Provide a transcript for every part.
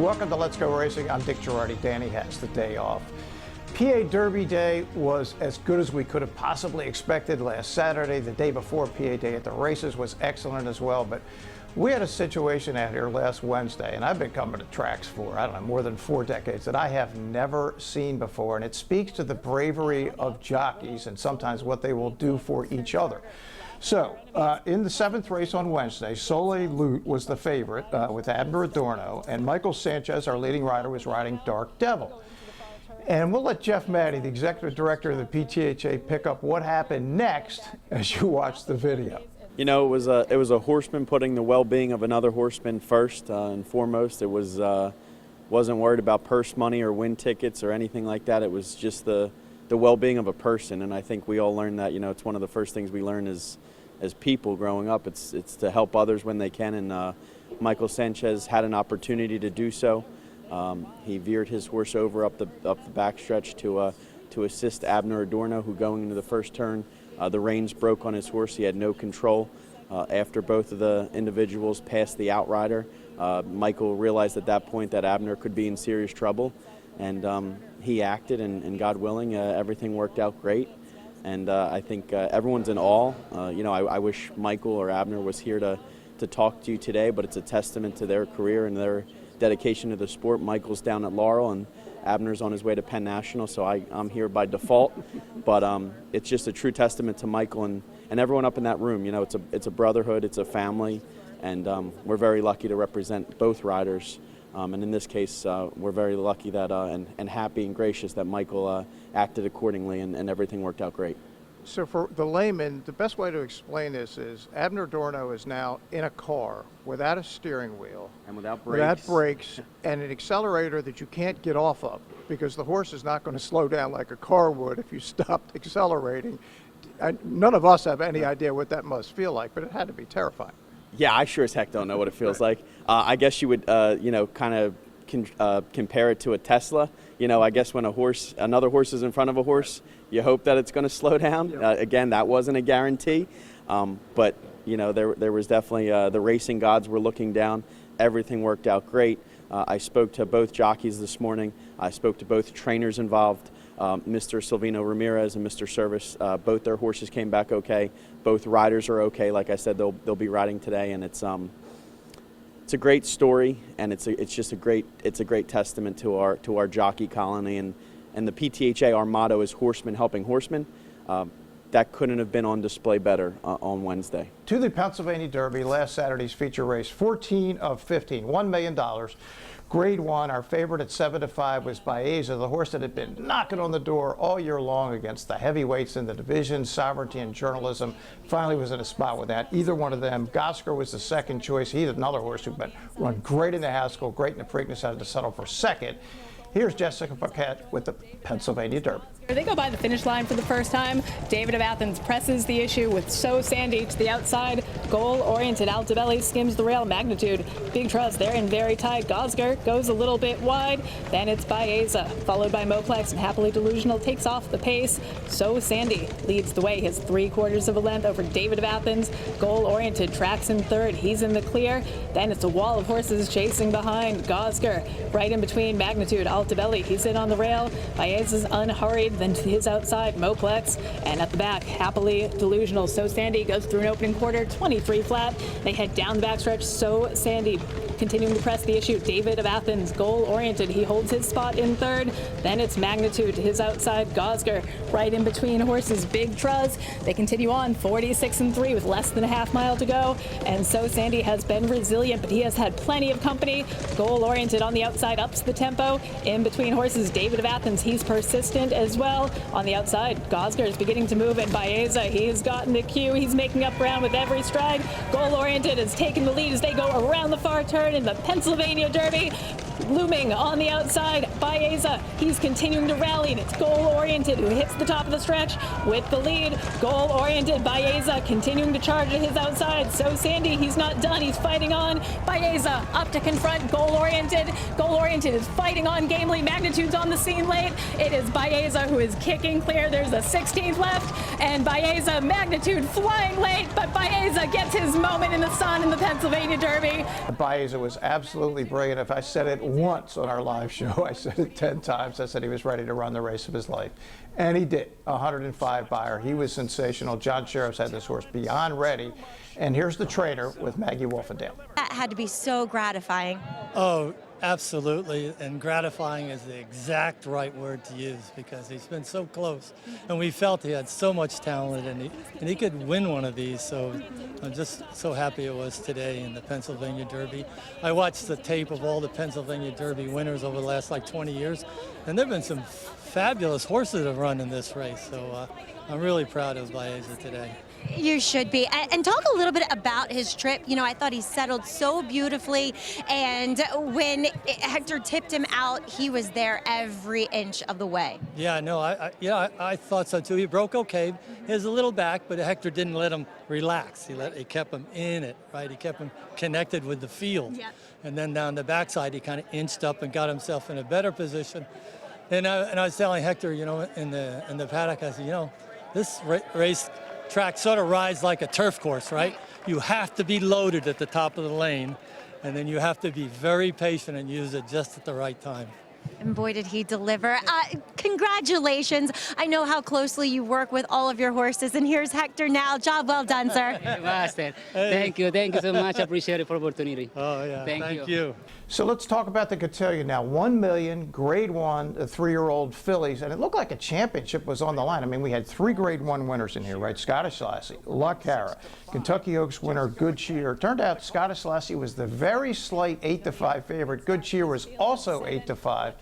Welcome to Let's Go Racing. I'm Dick Girardi. Danny has the day off. PA Derby Day was as good as we could have possibly expected last Saturday. The day before PA Day at the races was excellent as well, but we had a situation out here last Wednesday, and I've been coming to tracks for, I don't know, more than 4 decades, that I have never seen before, and it speaks to the bravery of jockeys and sometimes what they will do for each other. So, in the 7th race on Wednesday, Soleil Lute was the favorite with Abner Adorno, and Michael Sanchez, our leading rider, was riding Dark Devil. And we'll let Jeff Maddy, the executive director of the PTHA, pick up what happened next as you watch the video. You know, it was a horseman putting the well-being of another horseman first and foremost. It wasn't worried about purse money or win tickets or anything like that. It was just the well-being of a person, and I think we all learned that. You know, it's one of the first things we learn as people growing up. It's to help others when they can, and Michael Sanchez had an opportunity to do so. He veered his horse over up the backstretch to assist Abner Adorno, who going into the first turn, the reins broke on his horse. He had no control. After both of the individuals passed the outrider, Michael realized at that point that Abner could be in serious trouble, and he acted, and God willing, everything worked out great. And I think everyone's in awe. You know, I wish Michael or Abner was here to talk to you today, but it's a testament to their career and their dedication to the sport. Michael's down at Laurel, and Abner's on his way to Penn National, so I'm here by default. But it's just a true testament to Michael and everyone up in that room. You know, it's a brotherhood, it's a family, and we're very lucky to represent both riders. And in this case, we're very lucky that and happy and gracious that Michael acted accordingly, and everything worked out great. So for the layman, the best way to explain this is Abner Adorno is now in a car without a steering wheel. And without brakes and an accelerator that you can't get off of because the horse is not going to slow down like a car would if you stopped accelerating. None of us have any idea what that must feel like, but it had to be terrifying. Yeah, I sure as heck don't know what it feels like. I guess you would, you know, kind of compare it to a Tesla. You know, I guess when another horse is in front of a horse, you hope that it's going to slow down. Yep. Again, that wasn't a guarantee, but you know, there was definitely the racing gods were looking down. Everything worked out great. I spoke to both jockeys this morning. I spoke to both trainers involved, Mr. Silvino Ramirez and Mr. Service. Both their horses came back okay. Both riders are okay. Like I said, they'll be riding today, and it's a great story, and it's a great testament to our jockey colony, and the PTHA. Our motto is horsemen helping horsemen. That couldn't have been on display better on Wednesday. To the Pennsylvania Derby, last Saturday's feature race, 14 of 15, $1 million. Grade 1, our favorite at 7-5 was Baeza, the horse that had been knocking on the door all year long against the heavyweights in the division. Sovereignty and Journalism finally was in a spot with that. Either one of them. Gosker was the second choice. He's another horse who'd been run great in the Haskell, great in the Preakness, had to settle for second. Here's Jessica Paquette with the Pennsylvania Derby. They go by the finish line for the first time. David of Athens presses the issue with So Sandy to the outside. Goal-oriented Altobelli skims the rail. Magnitude, Big Trust, they're in very tight. Gosger goes a little bit wide. Then it's Baeza, followed by Moplex, and Happily Delusional takes off the pace. So Sandy leads the way, his 3/4 of a length over David of Athens. Goal-oriented tracks in third. He's in the clear. Then it's a wall of horses chasing behind. Gosger right in between Magnitude, Altobelli. He's in on the rail. Baeza's unhurried. Then to his outside, Moplex, and at the back, Happily Delusional. So Sandy goes through an opening quarter, 23 flat. They head down the backstretch. So Sandy continuing to press the issue. David of Athens, goal-oriented. He holds his spot in third. Then it's Magnitude to his outside. Gosger right in between horses. Big Truz. They continue on 46-3 with less than a half mile to go. And So Sandy has been resilient, but he has had plenty of company. Goal-oriented on the outside, ups the tempo. In between horses, David of Athens, he's persistent as well. On the outside, Gosger is beginning to move, and Baeza, he's gotten the cue. He's making up ground with every stride. Goal-oriented has taken the lead as they go around the far turn in the Pennsylvania Derby. Looming on the outside, Baeza, he's continuing to rally, and it's Goal-oriented who hits the top of the stretch with the lead. Goal-oriented, Baeza continuing to charge at his outside. So Sandy, he's not done, he's fighting on. Baeza up to confront Goal-oriented. Goal-oriented is fighting on gamely. Magnitude's on the scene late. It is Baeza who is kicking clear. There's a 16th left, and Baeza, Magnitude flying late, but Baeza gets his moment in the sun in the Pennsylvania Derby. Baeza was absolutely brilliant. If I said it once on our live show. I said it 10 times. I said he was ready to run the race of his life. And he did. 105 buyer. He was sensational. John Sheriff's had this horse beyond ready. And here's the trainer with Maggie Wolfendale. That had to be so gratifying. Oh, absolutely. And gratifying is the exact right word to use because he's been so close. And we felt he had so much talent and he could win one of these. So I'm just so happy it was today in the Pennsylvania Derby. I watched the tape of all the Pennsylvania Derby winners over the last 20 years. And there have been some fabulous horses that have run in this race. So I'm really proud of Baeza today. You should be. And talk a little bit about his trip. You know, I thought he settled so beautifully. And when Hector tipped him out, he was there every inch of the way. Yeah, no, I thought so too. He broke okay. He was a little back, but Hector didn't let him relax. He kept him in it, right? He kept him connected with the field. Yep. And then down the backside, he kind of inched up and got himself in a better position. And I was telling Hector, you know, in the paddock, I said, you know, this race track sort of rides like a turf course, right? You have to be loaded at the top of the lane, and then you have to be very patient and use it just at the right time. And boy, did he deliver. Congratulations. I know how closely you work with all of your horses, and here's Hector now. Job well done, sir. Master. Thank you so much. Appreciate it for the opportunity. Oh, yeah. Thank you. So let's talk about the cotillion now. 1 million, grade 1, 3-year-old fillies, and it looked like a championship was on the line. I mean, we had 3 grade 1 winners in here, right? Scottish Lassie, La Cara, Kentucky Oaks winner, Good Cheer. Turned out Scottish Lassie was the very slight 8-5 favorite. Good Cheer was also 8-5.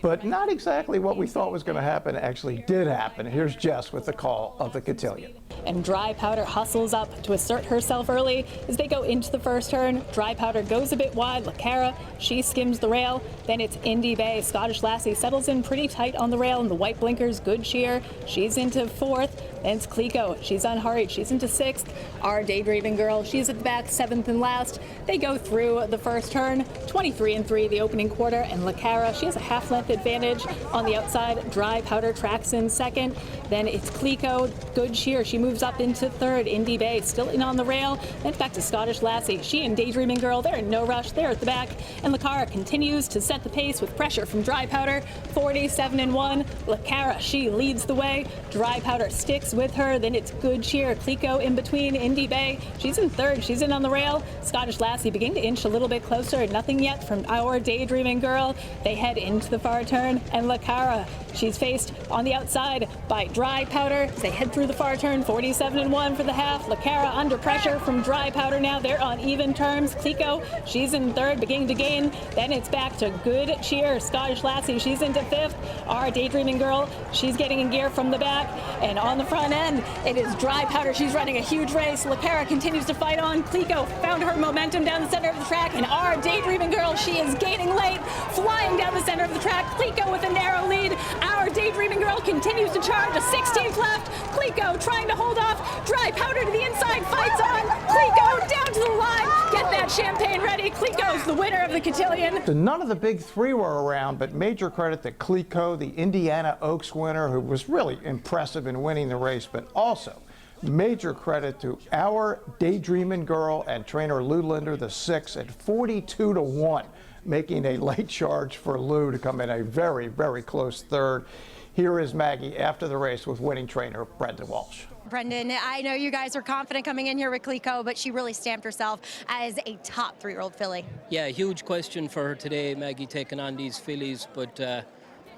But not exactly what we thought was going to happen actually did happen. Here's Jess with the call of the cotillion. And Dry Powder hustles up to assert herself early as they go into the first turn. Dry Powder goes a bit wide. La Cara, she skims the rail. Then it's Indy Bay. Scottish Lassie settles in pretty tight on the rail in the white blinkers. Good Cheer, she's into fourth. Then it's Clico, she's unhurried. She's into sixth. Our Daydreaming Girl, she's at the back, seventh and last. They go through the first turn, 23-3 the opening quarter. And La Cara, she has a half-length advantage on the outside. Dry Powder tracks in second. Then it's Clico, Good Cheer, she moves up into third. Indy Bay still in on the rail. Then back to Scottish Lassie. She and Daydreaming Girl, they're in no rush. They're at the back. And La Cara continues to set the pace with pressure from Dry Powder. 47-1. La Cara, she leads the way. Dry Powder sticks with her. Then it's Good Cheer. Clico in between. Indy Bay, she's in third. She's in on the rail. Scottish Lassie beginning to inch a little bit closer. Nothing yet from our Daydreaming Girl. They head into the far turn. And La Cara, she's faced on the outside by Dry Powder. They head through the far turn. 47-1 for the half. La Cara under pressure from Dry Powder now. They're on even terms. Clico, she's in third, beginning to gain. Then it's back to Good Cheer. Scottish Lassie, she's into fifth. Our Daydreaming Girl, she's getting in gear from the back. And on the front end, it is Dry Powder. She's running a huge race. La Cara continues to fight on. Clico found her momentum down the center of the track. And our Daydreaming Girl, she is gaining late, flying down the center of the track. Clico with a narrow lead. Our Daydreaming Girl continues to charge. A 16th left. Clico trying to hold off. Dry Powder to the inside, fights on. Clico down to the line. Get that champagne ready. Clico's the winner of the cotillion. So none of the big 3 were around, but major credit to Clico, the Indiana Oaks winner, who was really impressive in winning the race, but also major credit to our Daydreaming Girl and trainer Lou Linder, the 6 at 42-1, making a late charge for Lou to come in a very, very close third. Here is Maggie after the race with winning trainer Brendan Walsh. Brendan, I know you guys are confident coming in here with Clico, but she really stamped herself as a top 3-year-old filly. Yeah, huge question for her today, Maggie, taking on these fillies, but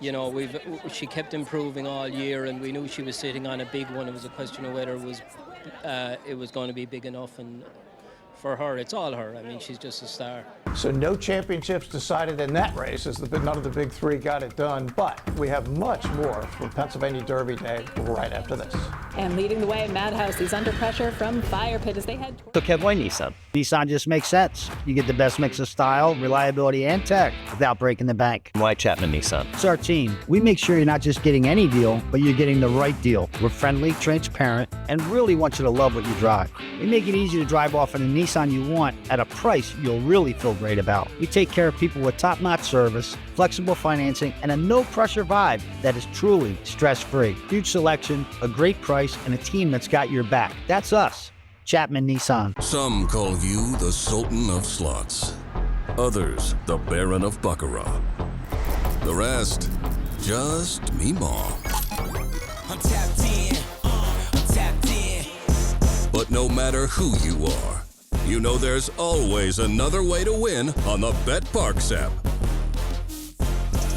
you know, she kept improving all year, and we knew she was sitting on a big one. It was a question of whether it was going to be big enough, and for her, it's all her. I mean, she's just a star. So no championships decided in that race, as none of the big 3 got it done, but we have much more from Pennsylvania Derby Day right after this. And leading the way, Madhouse, he's under pressure from Fire Pit as they head toward... So Kevway Nissan. Nissan just makes sense. You get the best mix of style, reliability, and tech without breaking the bank. Why Chapman Nissan? It's our team. We make sure you're not just getting any deal, but you're getting the right deal. We're friendly, transparent, and really want you to love what you drive. We make it easy to drive off in a Nissan you want at a price you'll really feel great about. We take care of people with top-notch service, flexible financing, and a no-pressure vibe that is truly stress-free. Huge selection, a great price, and a team that's got your back. That's us. Chapman Nissan. Some call you the Sultan of Slots. others the Baron of Baccarat. The rest, just Meemaw. I'm tapped in, I'm tapped in. But no matter who you are, you know there's always another way to win on the Bet Parks app.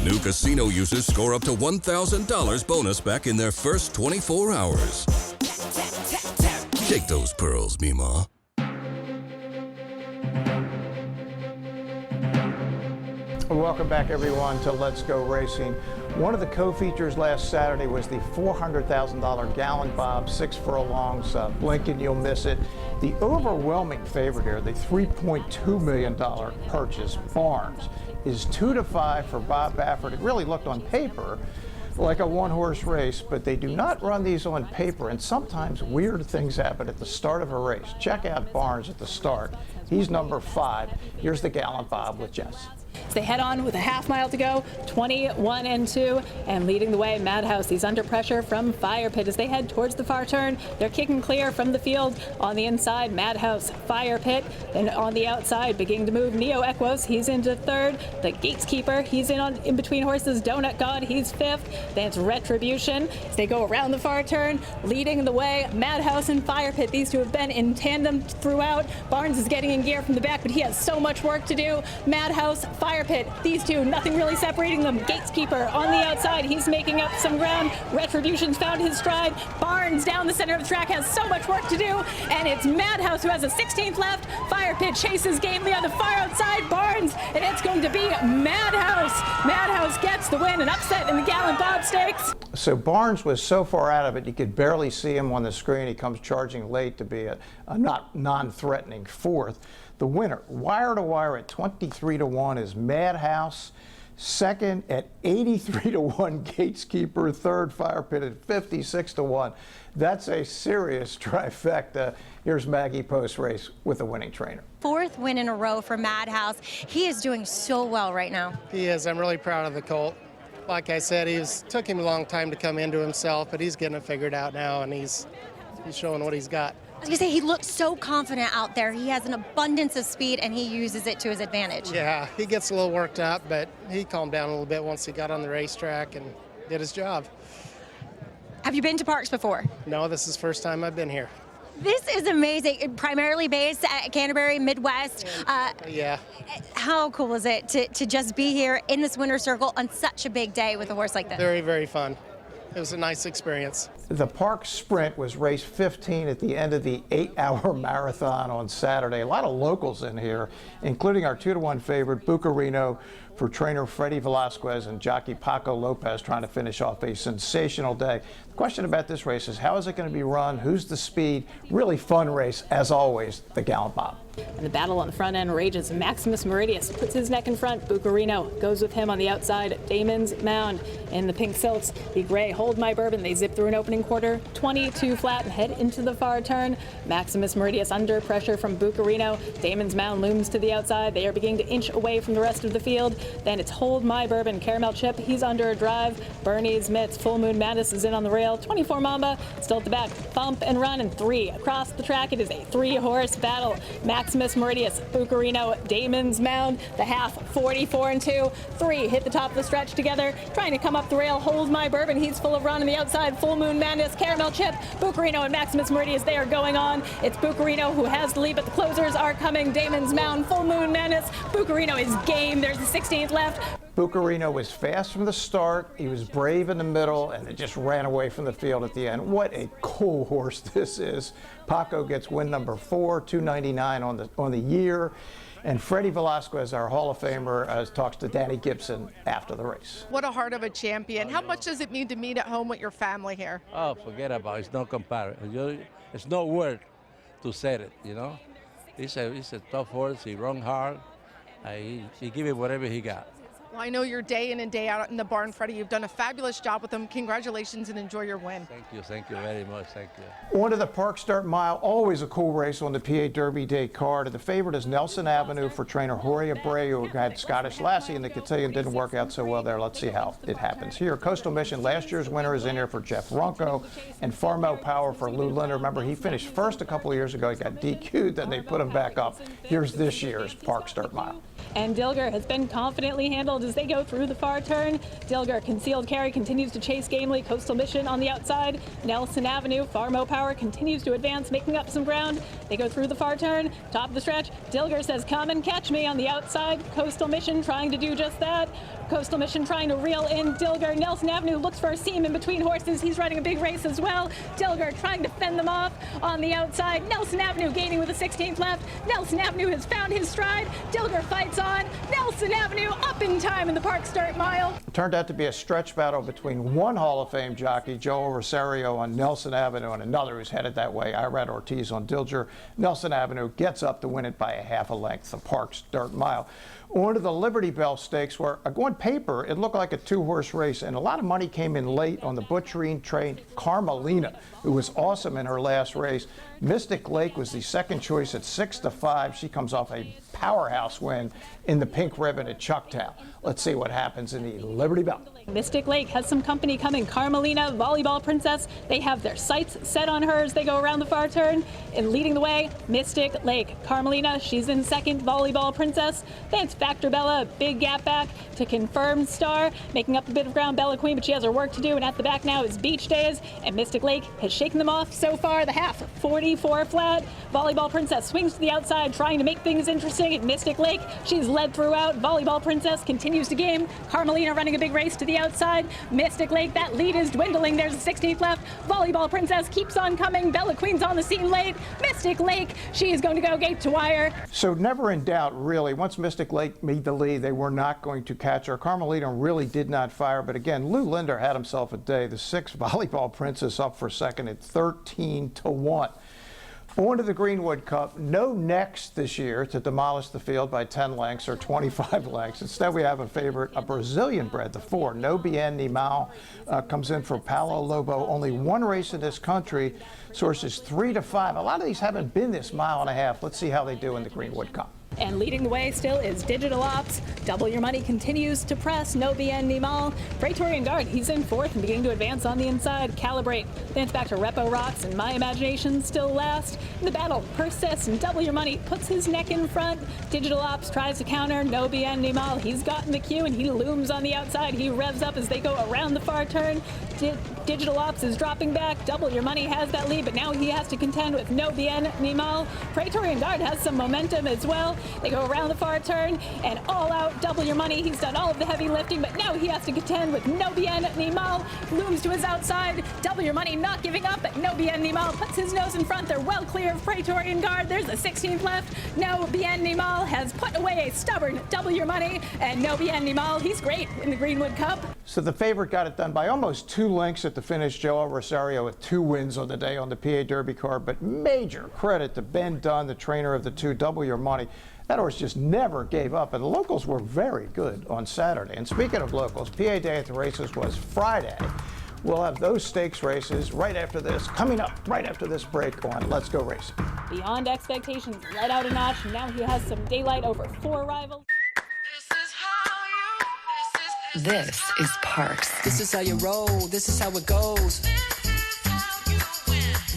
New casino users score up to $1,000 bonus back in their first 24 hours. Shake those pearls, Meemaw. Welcome back, everyone, to Let's Go Racing. One of the co-features last Saturday was the $400,000 Gallon Bob 6 furlongs. Blink and you'll miss it. The overwhelming favorite here, the $3.2 million purchase, Barnes, is 2-5 for Bob Baffert. It really looked on paper like a one-horse race, but they do not run these on paper, and sometimes weird things happen at the start of a race. Check out Barnes at the start. He's number 5. Here's the Gallon Bob with Jess. As they head on with a half mile to go, 21-2, and leading the way, Madhouse. He's under pressure from Fire Pit as they head towards the far turn. They're kicking clear from the field. On the inside, Madhouse, Fire Pit, and on the outside, beginning to move, Neo Equos. He's into third. The Gateskeeper, he's in between horses. Donut God, he's fifth. Then it's Retribution as they go around the far turn, leading the way, Madhouse and Fire Pit. These two have been in tandem throughout. Barnes is getting in gear from the back, but he has so much work to do. Madhouse, Fire Pit, these two, nothing really separating them. Gateskeeper on the outside, he's making up some ground. Retribution's found his stride. Barnes down the center of the track has so much work to do, and it's Madhouse who has a 16th left. Fire Pit chases gamely on the far outside. Barnes, and it's going to be Madhouse. Madhouse gets the win, an upset in the Gallon Bob Stakes. So Barnes was so far out of it, you could barely see him on the screen. He comes charging late to be a not non-threatening fourth. The winner, wire to wire at 23-1, is Madhouse. Second at 83-1, Gateskeeper. Third, Fire Pit at 56-1. That's a serious trifecta. Here's Maggie post-race with the winning trainer. 4th win in a row for Madhouse. He is doing so well right now. He is. I'm really proud of the colt. Like I said, took him a long time to come into himself, but he's getting it figured out now, and he's showing what he's got. I was going to say, he looks so confident out there. He has an abundance of speed, and he uses it to his advantage. Yeah, he gets a little worked up, but he calmed down a little bit once he got on the racetrack and did his job. Have you been to Parks before? No, this is the first time I've been here. This is amazing. Primarily based at Canterbury, Midwest. Yeah. How cool is it to just be here in this winner's circle on such a big day with a horse like this? Very, very fun. It was a nice experience. The Parks Sprint was race 15 at the end of the 8-hour marathon on Saturday. A lot of locals in here, including our 2-1 favorite, Bucarino, for trainer Freddie Velasquez and jockey Paco Lopez, trying to finish off a sensational day. The question about this race is, how is it going to be run? Who's the speed? Really fun race, as always, the Gallon Bob. And the battle on the front end rages. Maximus Meridius puts his neck in front. Bucarino goes with him on the outside. Damon's Mound in the pink silks. The gray Hold My Bourbon. They zip through an opening quarter, 22 flat, and head into the far turn. Maximus Meridius under pressure from Bucarino. Damon's Mound looms to the outside. They are beginning to inch away from the rest of the field. Then it's Hold My Bourbon. Caramel Chip, he's under a drive. Bernie's Mitts. Full Moon Madness is in on the rail. 24 Mamba still at the back. Bump and Run, and 3 across the track. It is a 3-horse battle. Maximus Meridius, Bucarino, Damon's Mound, the half, 44-2. 3 hit the top of the stretch together, trying to come up the rail. Hold My Bourbon, he's full of run on the outside. Full Moon Madness, Caramel Chip, Bucarino, and Maximus Meridius, they are going on. It's Bucarino who has the lead, but the closers are coming. Damon's Mound, Full Moon Madness, Bucarino is game. There's the 16th left. Bucarino was fast from the start. He was brave in the middle, and it just ran away from the field at the end. What a cool horse this is. Paco gets win number 4, $299 on the year. And Freddie Velasquez, our Hall of Famer, talks to Danny Gibson after the race. What a heart of a champion. How much does it mean to meet at home with your family here? Oh, forget about it. It's no comparison. It's no word to say it, you know. He's a tough horse. He run hard. He give it whatever he got. Well, I know you're day in and day out in the barn, Freddie. You've done a fabulous job with them. Congratulations and enjoy your win. Thank you very much, thank you. On to the Park Start Mile, always a cool race on the PA Derby Day card. The favorite is Nelson Avenue for trainer Jorge Abreu, who had Scottish Lassie in the cotillion. Didn't work out so well there. Let's see how it happens here. Coastal Mission, last year's winner, is in here for Jeff Ronco, and Farmel Power for Lou Linder. Remember, he finished first a couple of years ago. He got DQ'd, then they put him back up. Here's this year's Park Start Mile. and Dilger has been confidently handled as they go through the far turn. Dilger, concealed carry, continues to chase gamely. Coastal Mission on the outside. Nelson Avenue, Farmo Power continues to advance, making up some ground. They go through the far turn, top of the stretch. Dilger says, come and catch me on the outside. Coastal Mission trying to do just that. Coastal Mission trying to reel in Dilger. Nelson Avenue looks for a seam in between horses. He's running a big race as well. Dilger trying to fend them off on the outside. Nelson Avenue gaining with the 16th left. Nelson Avenue has found his stride. Dilger fights on. Nelson Avenue up in time in the Park Start Mile. It turned out to be a stretch battle between one Hall of Fame jockey, Joel Rosario, on Nelson Avenue, and another who's headed that way, Irad Ortiz on Dilger. Nelson Avenue gets up to win it by a half a length, the Park Start Mile. On to the Liberty Bell Stakes, where on paper it looked like a two-horse race, and a lot of money came in late on the butchering trained Carmelina, who was awesome in her last race. Mystic Lake was the second choice at 6-5. She comes off a powerhouse win in the Pink Ribbon at Chucktown. Let's see what happens in the Liberty Bell. Mystic Lake has some company coming. Carmelina, Volleyball Princess, they have their sights set on her as they go around the far turn. And leading the way, Mystic Lake. Carmelina, she's in second. Volleyball Princess. Then it's Factor Bella, a big gap back to Confirmed Star, making up a bit of ground. Bella Queen, but she has her work to do. And at the back now is Beach Days. And Mystic Lake has shaken them off so far. The half, 44 flat. Volleyball Princess swings to the outside, trying to make things interesting at Mystic Lake. She's led throughout. Volleyball Princess continues to game. Carmelina running a big race to the outside. Mystic Lake, that lead is dwindling. There's the 16th left. Volleyball Princess keeps on coming. Bella Queen's on the scene late. Mystic Lake, she is going to go gate to wire. So never in doubt, really. Once Mystic Lake made the lead, they were not going to catch her. Carmelina really did not fire, but again, Lou Linder had himself a day. The 6th Volleyball Princess up for second at 13-1. On to the Greenwood Cup. No next this year to demolish the field by 10 lengths or 25 lengths. Instead, we have a favorite, a Brazilian bred, the 4, No Bien Ni Mal, comes in for Paulo Lobo. Only one race in this country. Sources 3-5. A lot of these haven't been this mile and a half. Let's see how they do in the Greenwood Cup. And leading the way still is Digital Ops. Double Your Money continues to press. No Bien Ni Mal. Praetorian Guard, he's in fourth and beginning to advance on the inside. Calibrate. Then it's back to Repo Rocks and My Imagination still last. And the battle persists and Double Your Money puts his neck in front. Digital Ops tries to counter. No Bien Ni Mal. He's gotten the cue and he looms on the outside. He revs up as they go around the far turn. Digital Ops is dropping back. Double Your Money has that lead, but now he has to contend with No Bien Ni Mal. Praetorian Guard has some momentum as well. They go around the far turn and all out Double Your Money. He's done all of the heavy lifting, but now he has to contend with No Bien Ni Mal. Looms to his outside. Double Your Money not giving up, but No Bien Ni Mal puts his nose in front. They're well clear of Praetorian Guard. There's the 16th left. No Bien Ni Mal has put away a stubborn Double Your Money, and No Bien Ni Mal, he's great in the Greenwood Cup. So the favorite got it done by almost 2 lengths at the finish. Joel Rosario with 2 wins on the day on the PA Derby card, but major credit to Ben Dunn, the trainer of the 2, Double Your Money. That horse just never gave up, and the locals were very good on Saturday. And speaking of locals, PA Day at the races was Friday. We'll have those stakes races right after this, coming up right after this break on Let's Go Racing. Beyond Expectations let out a notch. Now he has some daylight over 4 rivals. This is Parks. This is how you roll, this is how it goes.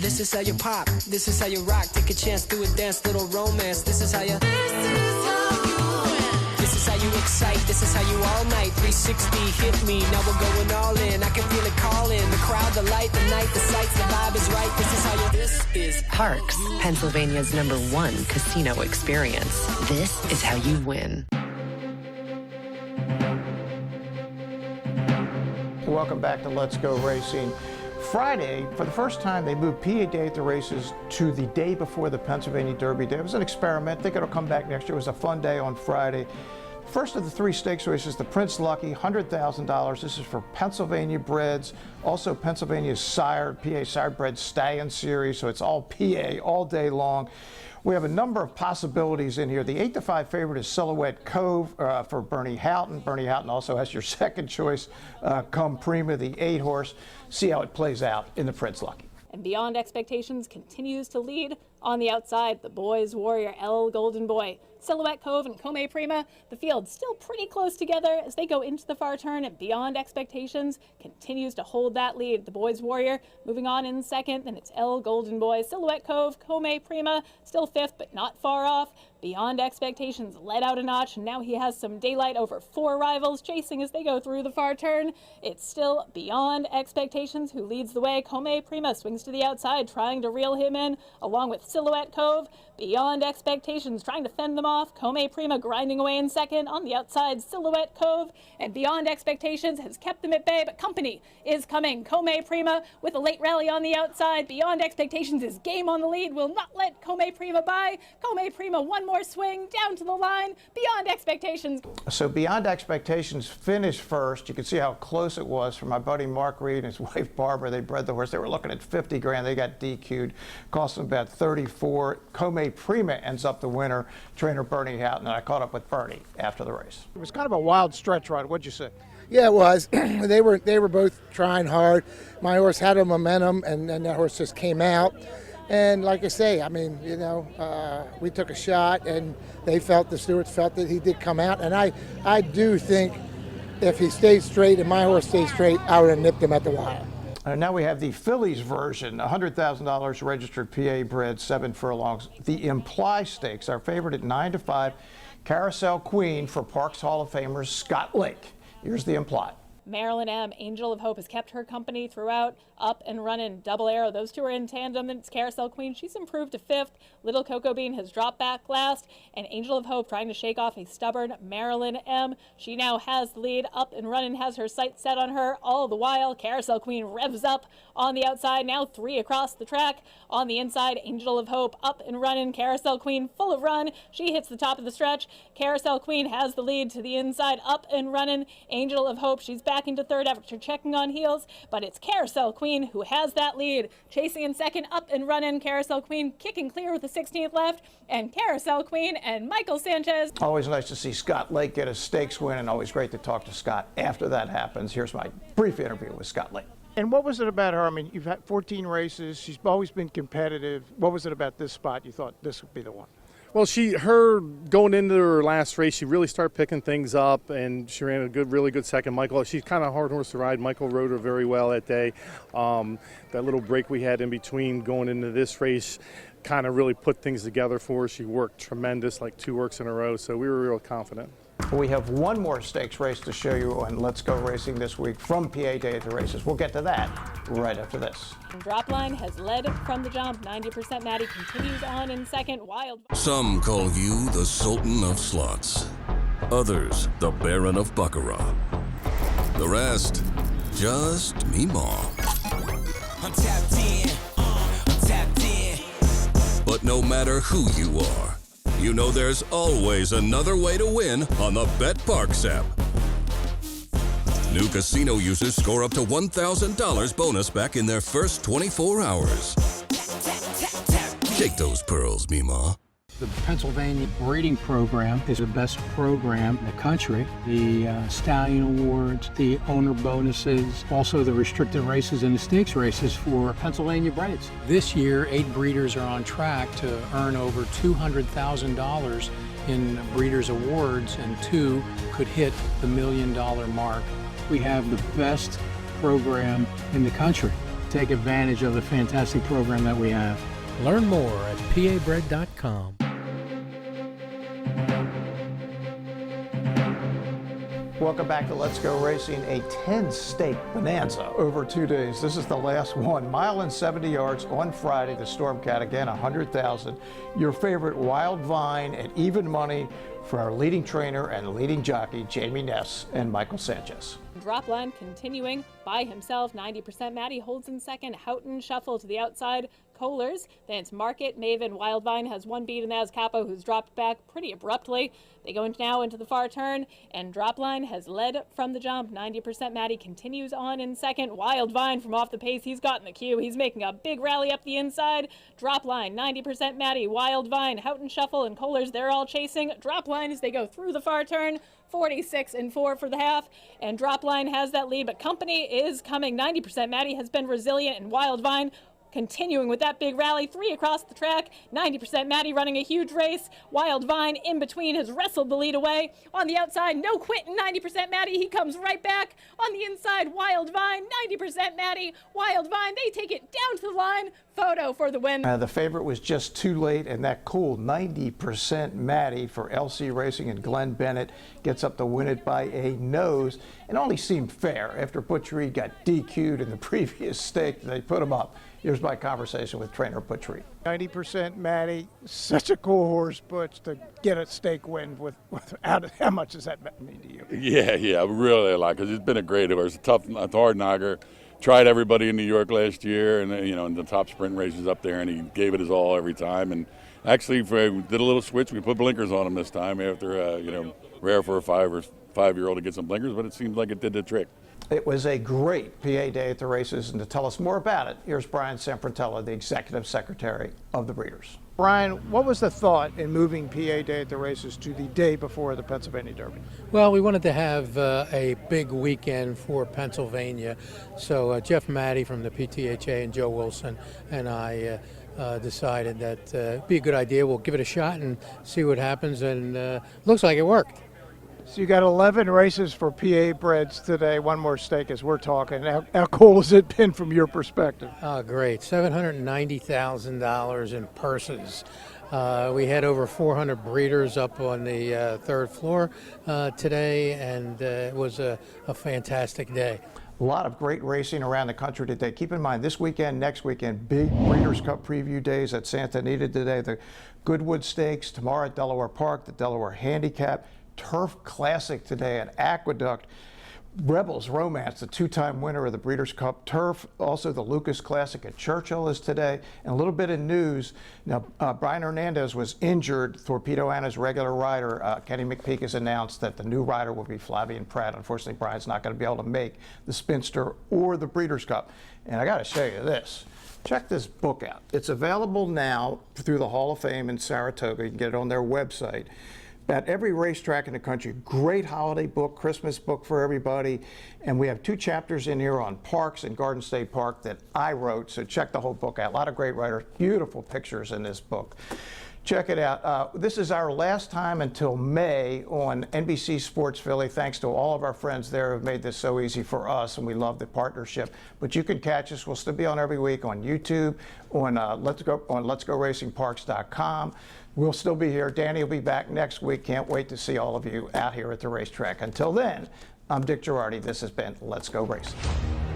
This is how you pop, this is how you rock. Take a chance, do a dance, little romance. This is how you. This is how you excite, this is how you all night. 360 hit me, now we're going all in. I can feel it calling, the crowd, the light, the night, the sights, the vibe is right. This is how you. This is Parks, Pennsylvania's #1 casino experience. This is how you win. Welcome back to Let's Go Racing. Friday, for the first time, they moved PA Day at the races to the day before the Pennsylvania Derby Day. It was an experiment. I think it'll come back next year. It was a fun day on Friday. First of the 3 stakes races, the Prince Lucky, $100,000. This is for Pennsylvania breds, also Pennsylvania's PA sired bred Stallion Series, so it's all PA all day long. We have a number of possibilities in here. The 8-5 favorite is Silhouette Cove for Bernie Houghton. Bernie Houghton also has your second choice, Come Prima, the 8 horse. See how it plays out in the Prince Lucky. And Beyond Expectations continues to lead on the outside. The boys' warrior, El Golden Boy, Silhouette Cove and Come Prima. The field still pretty close together as they go into the far turn, and Beyond Expectations continues to hold that lead. The Boys Warrior moving on in second, then it's El Golden Boy. Silhouette Cove, Come Prima still fifth, but not far off. Beyond Expectations led out a notch, and now he has some daylight over 4 rivals chasing as they go through the far turn. It's still Beyond Expectations who leads the way. Come Prima swings to the outside, trying to reel him in, along with Silhouette Cove. Beyond Expectations trying to fend them off. Come Prima grinding away in second. On the outside, Silhouette Cove, and Beyond Expectations has kept them at bay, but company is coming. Come Prima with a late rally on the outside. Beyond Expectations is game on the lead, will not let Come Prima by. Come Prima one more swing down to the line. Beyond Expectations. So Beyond Expectations finished first. You can see how close it was for my buddy Mark Reed and his wife Barbara. They bred the horse. They were looking at 50 grand. They got DQ'd. Cost them about 34. Come Prima ends up the winner. Trainer Bernie Houghton, and I caught up with Bernie after the race. It was kind of a wild stretch ride. What'd you say? Yeah, it was. They were both trying hard. My horse had a momentum, and that horse just came out. And like I say, I mean, you know, we took a shot, and the stewards felt that he did come out. And I do think if he stayed straight and my horse stayed straight, I would have nipped him at the wire. Now we have the fillies version, $100,000 registered PA bred, 7 furlongs. The Imply Stakes, our favorite at 9 to 5, Carousel Queen for Parks Hall of Famer Scott Lake. Here's the Imply. Marilyn M., Angel of Hope, has kept her company throughout. Up and Running, Double Arrow. Those two are in tandem. Then it's Carousel Queen. She's improved to 5th. Little Cocoa Bean has dropped back last. And Angel of Hope trying to shake off a stubborn Marilyn M. She now has the lead. Up and Running has her sights set on her. All the while, Carousel Queen revs up on the outside. Now 3 across the track. On the inside, Angel of Hope up and running. Carousel Queen full of run. She hits the top of the stretch. Carousel Queen has the lead to the inside. Up and running. Angel of Hope, she's back into 3rd after checking on heels. But it's Carousel Queen who has that lead. Chasing in 2nd, Up and Running. Carousel Queen kicking clear with the 16th left. And Carousel Queen and Michael Sanchez. Always nice to see Scott Lake get a stakes win, and always great to talk to Scott after that happens. Here's my brief interview with Scott Lake. And what was it about her? I mean, you've had 14 races. She's always been competitive. What was it about this spot you thought this would be the one? Well, her going into her last race, she really started picking things up, and she ran a really good second. Michael, she's kind of a hard horse to ride. Michael rode her very well that day. That little break we had in between going into this race kind of really put things together for her. She worked tremendous, like 2 works in a row, so we were real confident. We have one more stakes race to show you on Let's Go Racing this week from PA Day at the Races. We'll get to that right after this. Dropline has led from the jump. 90% Maddie continues on in 2nd. Wild. Some call you the Sultan of Slots. Others, the Baron of Baccarat. The rest, just Meemaw. I'm tapped in. I'm tapped in. But no matter who you are, you know there's always another way to win on the Bet Parks app. New casino users score up to $1,000 bonus back in their first 24 hours. Shake those pearls, Meemaw. The Pennsylvania breeding program is the best program in the country. The Stallion Awards, the owner bonuses, also the restricted races and the stakes races for Pennsylvania breds. This year, 8 breeders are on track to earn over $200,000 in breeders' awards, and 2 could hit the $1 million mark. We have the best program in the country. Take advantage of the fantastic program that we have. Learn more at pabred.com. Welcome back to Let's Go Racing, a 10-stake bonanza over 2 days. This is the last one. 1 mile and 70 yards on Friday. The Stormcat again, 100,000. Your favorite Wild Vine at even money for our leading trainer and leading jockey, Jamie Ness and Michael Sanchez. Dropline continuing by himself. 90% Maddie holds in 2nd. Houghton Shuffle to the outside. Kohlers. Then it's Market, Maven, Wildvine has 1 beat, and that is Capo, who's dropped back pretty abruptly. They go now into the far turn, and Dropline has led from the jump. 90% Maddie continues on in 2nd. Wildvine from off the pace. He's got in the queue. He's making a big rally up the inside. Dropline, 90% Maddie, Wildvine, Houghton Shuffle, and Kohlers. They're all chasing. Dropline as they go through the far turn. 46-4 for the half, and Dropline has that lead, but company is coming. 90% Maddie has been resilient, and Wildvine continuing with that big rally, 3 across the track. 90% Maddie running a huge race. Wild Vine in between has wrestled the lead away. On the outside, no quitting, 90% Maddie. He comes right back. On the inside, Wild Vine, 90% Maddie. Wild Vine, they take it down to the line. Photo for the win. The favorite was just too late, and that cool 90% Maddie for LC Racing and Glenn Bennett gets up to win it by a nose. It only seemed fair after Butch Reed got DQ'd in the previous stake. They put him up. Here's my conversation with trainer Butch Reed. 90% Maddie, such a cool horse, Butch, to get a stake win without how much does that mean to you? Yeah, really like it. It's been a great horse, a hard knocker. Tried everybody in New York last year, and in the top sprint races up there, and he gave it his all every time. And actually, we did a little switch. We put blinkers on him this time after rare for a 5-year-old to get some blinkers, but it seems like it did the trick. It was a great PA day at the races, and to tell us more about it, here's Brian Sanfratello, the executive secretary of the Breeders. Brian, what was the thought in moving PA Day at the races to the day before the Pennsylvania Derby? Well, we wanted to have a big weekend for Pennsylvania, so Jeff Maddie from the PTHA and Joe Wilson and I decided that it'd be a good idea. We'll give it a shot and see what happens, and looks like it worked. So you got 11 races for PA breds today, one more stake as we're talking. How cool has it been from your perspective? Oh, great. $790,000 in purses. We had over 400 breeders up on the third floor today, and it was a fantastic day. A lot of great racing around the country today. Keep in mind, this weekend, next weekend, big Breeders' Cup preview days at Santa Anita today. The Goodwood Stakes tomorrow at Delaware Park, the Delaware Handicap, Turf Classic today at Aqueduct. Rebels Romance, the 2-time winner of the Breeders' Cup Turf. Also the Lucas Classic at Churchill is today. And a little bit of news. Now, Brian Hernandez was injured. Torpedo Anna's regular rider, Kenny McPeak, has announced that the new rider will be Flavian Pratt. Unfortunately, Brian's not going to be able to make the Spinster or the Breeders' Cup. And I got to show you this. Check this book out. It's available now through the Hall of Fame in Saratoga. You can get it on their website. At every racetrack in the country, great holiday book, Christmas book for everybody. And we have 2 chapters in here on parks and Garden State Park that I wrote, so check the whole book out. A lot of great writers, beautiful pictures in this book. Check it out. This is our last time until May on NBC Sports Philly. Thanks to all of our friends there who have made this so easy for us, and we love the partnership. But you can catch us. We'll still be on every week on YouTube, on Let'sGoRacingParks.com. We'll still be here. Danny will be back next week. Can't wait to see all of you out here at the racetrack. Until then, I'm Dick Girardi. This has been Let's Go Racing.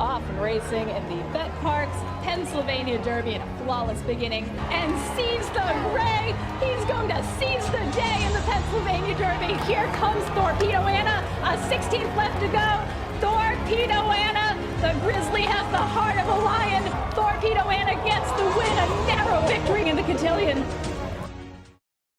Off and racing in the Bet Parks Pennsylvania Derby in a flawless beginning, and seize the ray. He's going to seize the day in the Pennsylvania Derby. Here comes Torpedo Anna. 16th left to go. Torpedo Anna. The Grizzly has the heart of a lion. Torpedo Anna gets the win. A narrow victory in the cotillion.